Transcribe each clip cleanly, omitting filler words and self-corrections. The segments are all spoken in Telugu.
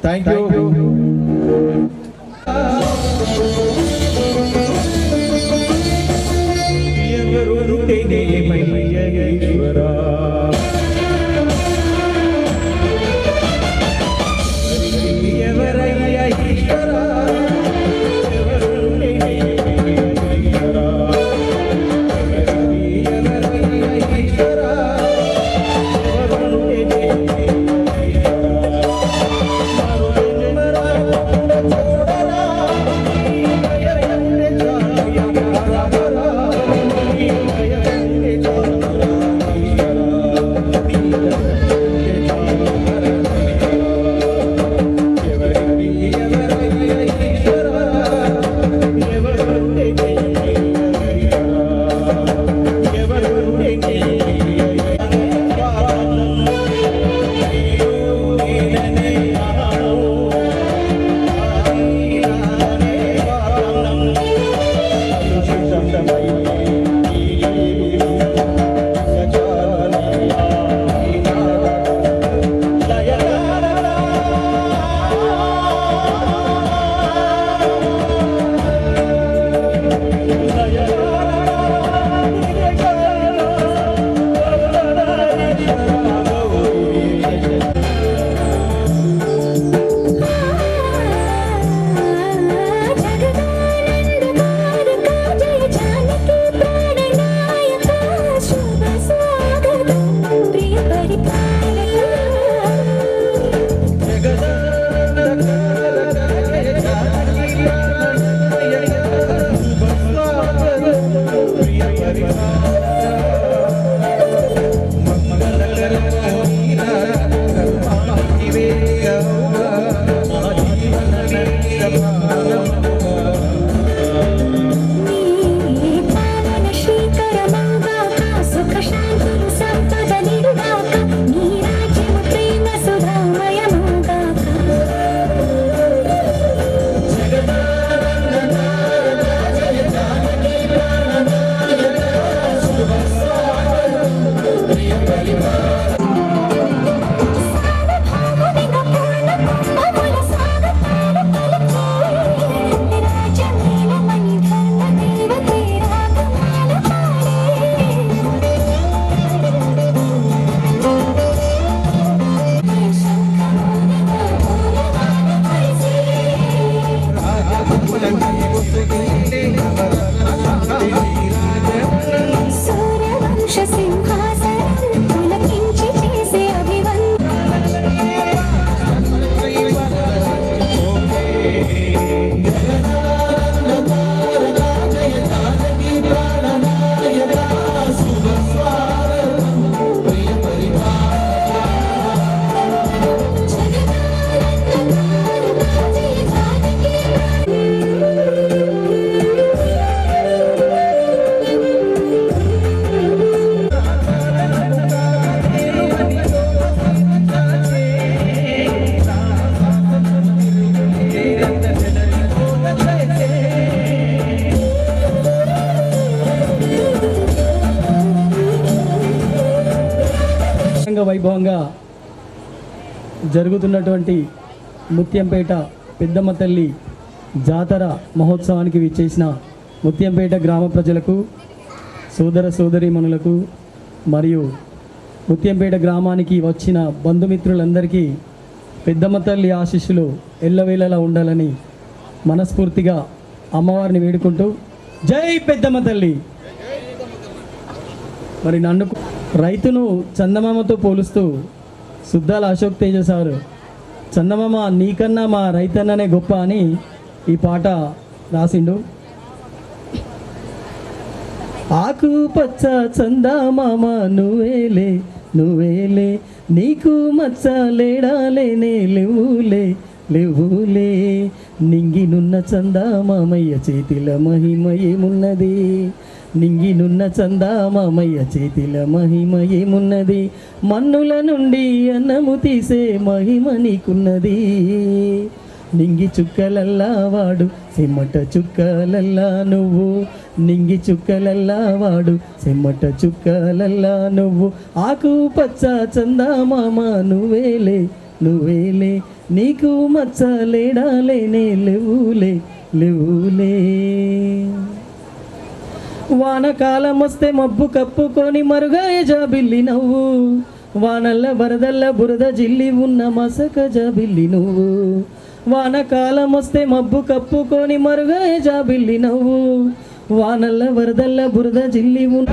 Thank you. వైభవంగా జరుగుతున్నటువంటి ముత్యంపేట పెద్దమ్మ తల్లి జాతర మహోత్సవానికి విచ్చేసిన ముత్యంపేట గ్రామ ప్రజలకు, సోదర సోదరీమణులకు మరియు ముత్యంపేట గ్రామానికి వచ్చిన బంధుమిత్రులందరికీ పెద్దమ్మ తల్లి ఆశీస్సులు ఎల్లవేళలా ఉండాలని మనస్ఫూర్తిగా అమ్మవారిని వేడుకుంటూ జై పెద్దమ్మ తల్లి. మరి నన్ను రైతును చందమామతో పోలుస్తూ సుద్దాల అశోక్ తేజ సారు చందమామ నీకన్నా మా రైతన్ననే గొప్ప అని ఈ పాట రాసిండు. ఆకు పచ్చ చందమామ నువ్వేలే నువ్వేలే, నీకు మచ్చ లేడాలేనే లేవులే లేవులే, నింగినున్న చందమామయ్య చేతిల మహిమ ఏమున్నది, నింగినున్న చందమామయ్య చేతిల మహిమ ఏమున్నది, మన్నుల నుండి అన్నము తీసే మహిమ నీకున్నది, నింగి చుక్కలల్లా వాడు సిమ్మట చుక్కలల్లా నువ్వు, నింగి చుక్కలల్లా వాడు సిమ్మట చుక్కలల్లా నువ్వు, ఆకు పచ్చ చందమామ నువ్వేలే నువ్వేలే, నీకు మచ్చ లేడాలేనే లేవులే లేవులే. వానకాలం వస్తే మబ్బు కప్పుకొని మరుగాయ జాబిల్లి నవ్వు, వానల్ల వరదల్ల బురద జిల్లి ఉన్న మసక జాబిల్లి నువ్వు. వానకాలం వస్తే మబ్బు కప్పుకొని మరుగాయ జాబిల్లి నవ్వు, వానల్ల వరదల్ల బురద జిల్లి ఉన్న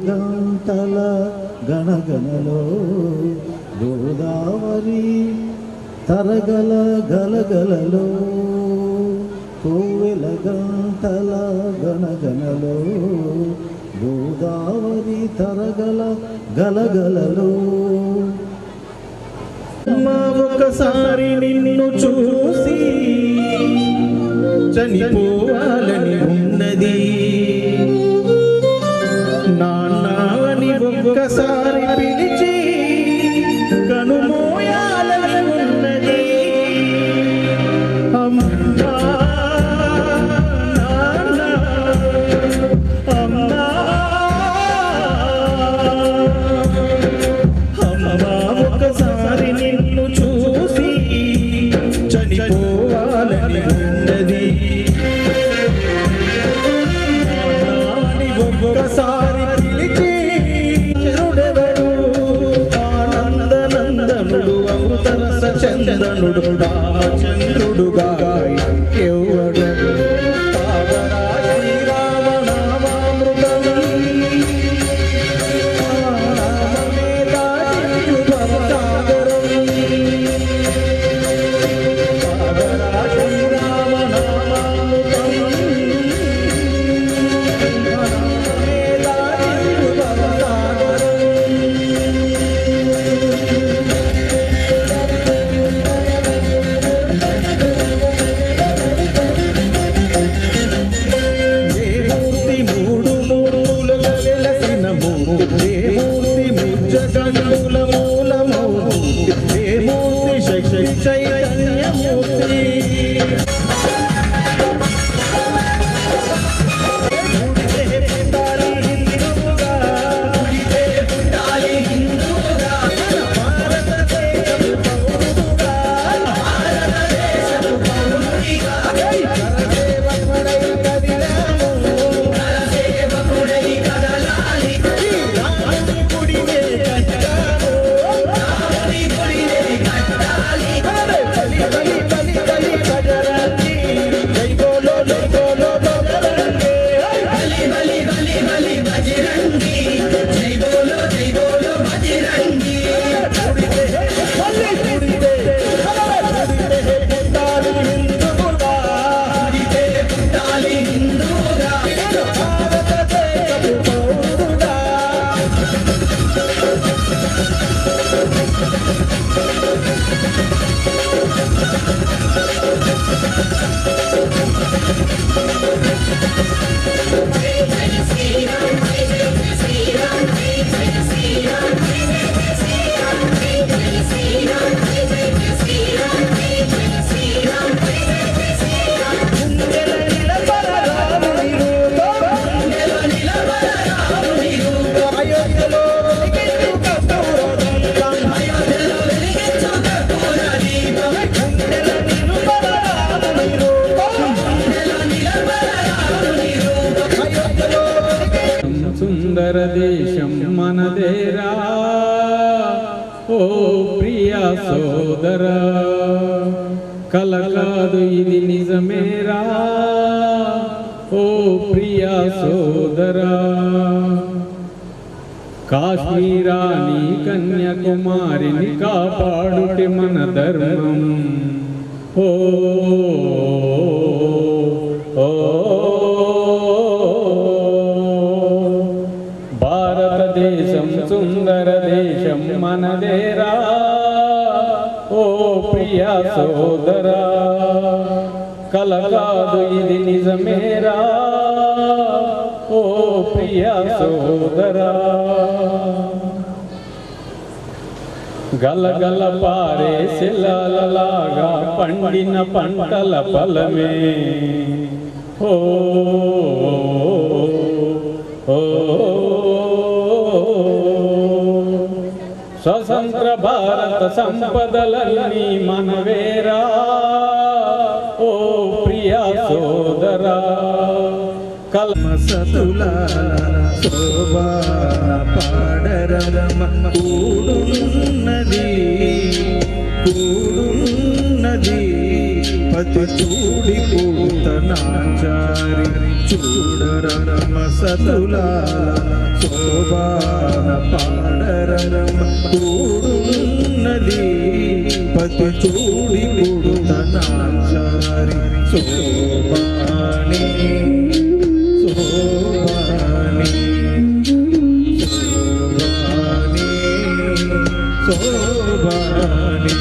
గంటల గణగణలో గోదావరి తరగల గలగలలో కోవెల గంటల గణగణలో గోదావరి తరగల గలగలలో ఒకసారి నిన్ను చూసి చనిపోవాలని ఉన్నది నాన్నని ఒక్కసారి పిలిచి కనుమోయాలని ఉన్నది అమ్మా నాన్న అమ్మా అమ్మా ఒకసారి నిన్ను చూసి లక్ష్మణుడు రామచంద్రుడుగా ఎవడు తాగరా శ్రీరామ నామామృతం నామమే దాటించు భవసాగరం తాగరా శ్రీరామ నామామృతం నామమే దాటించు భవసాగరం సుందర దేశం మనదేరా ఓ ప్రియా సోదరా కలకాదు ఇది నిజమేరా ఓ ప్రియా సోదరా కాశ్మీరాని కన్యాకుమారిని కాపాడుటి మన ధర్మం ఓ భారతదేశం సుందర దేశం మనదేరా ఓ ప్రియా సోదరా కలకాదు ఇది నిజమేరా ఓ ప్రియా సోదరా గలగల పారే శిలలాగా పండిన పంటల ఫలమే ఓ స్వతంత్ర భారత సంపదలన్నీ మనవేరా ఓ ప్రియా సోదరా కల్మసతుల శోభాన పాడరమ కూడున్నది పతి చూడి పూతనాచారి చూడరమ సతుల శోభాన పాడరమ కూడున్నది పతి చూడి పూతనాచారి శోభాని శోభాని శోభాని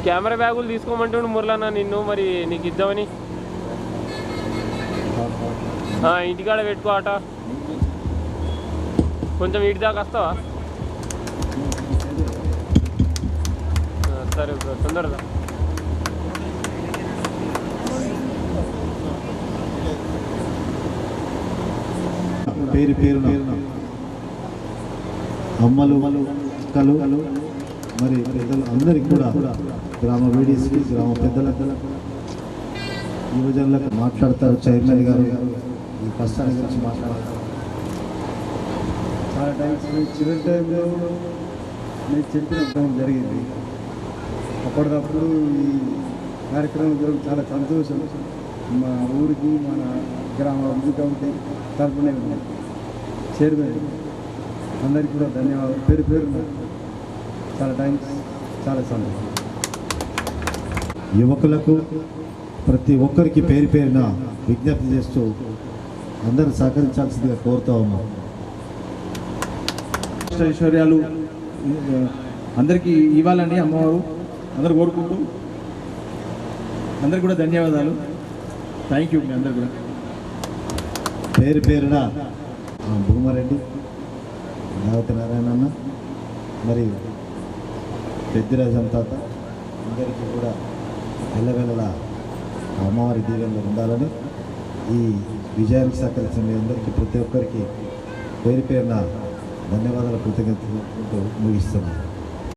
కెమెరా బ్యాగులు తీసుకోమంటుండు మురళన్న నిన్ను, మరి నీకు ఇద్దామని. ఇంటికాడ పెట్టుకో ఆట. కొంచెం ఇటు దాకా వస్తావా? సరే బ్రో, తొందరగా. పేరు పేరున అమ్మలు అక్కలు మరి పెద్దలు అందరికీ కూడా గ్రామ వీడీస్కి గ్రామ పెద్దలకు యువజనులకు మాట్లాడతారు చైర్మన్ గారు ఈ కష్టాన్ని గురించి మాట్లాడతారు. చాలా టైమ్స్ చివరి టైంలో నేను చెప్పిన జరిగింది. అప్పటికప్పుడు ఈ కార్యక్రమం జరగడం చాలా సంతోషం. మా ఊరికి మన గ్రామ అభివృద్ధి కమిటీ తరఫున చైర్మన్ అందరికీ కూడా ధన్యవాదాలు. పేరు పేరున చాలా థ్యాంక్స్, చాలా సంతోషం. యువకులకు ప్రతి ఒక్కరికి పేరు పేరున విజ్ఞప్తి చేస్తూ అందరూ సహకరించాల్సిందిగా కోరుతా ఉన్నాం. ఐశ్వర్యాలు అందరికీ ఇవ్వాలని అమ్మవారు అందరు కోరుకుంటూ అందరికి కూడా ధన్యవాదాలు. థ్యాంక్ యూ మీ అందరు కూడా. పేరు పేరున భూమారెడ్డి, నాగతి నారాయణ అన్న, మరి పెద్దిరాజం తాత అందరికీ కూడా ఎల్లవెల్లలా అమ్మవారి దీవెనలో ఉండాలని, ఈ విజయానికి సహకరించిన మీ అందరికీ ప్రతి ఒక్కరికి పేరు పేరున ధన్యవాదాలు, కృతజ్ఞతలు ముగిస్తున్నాను.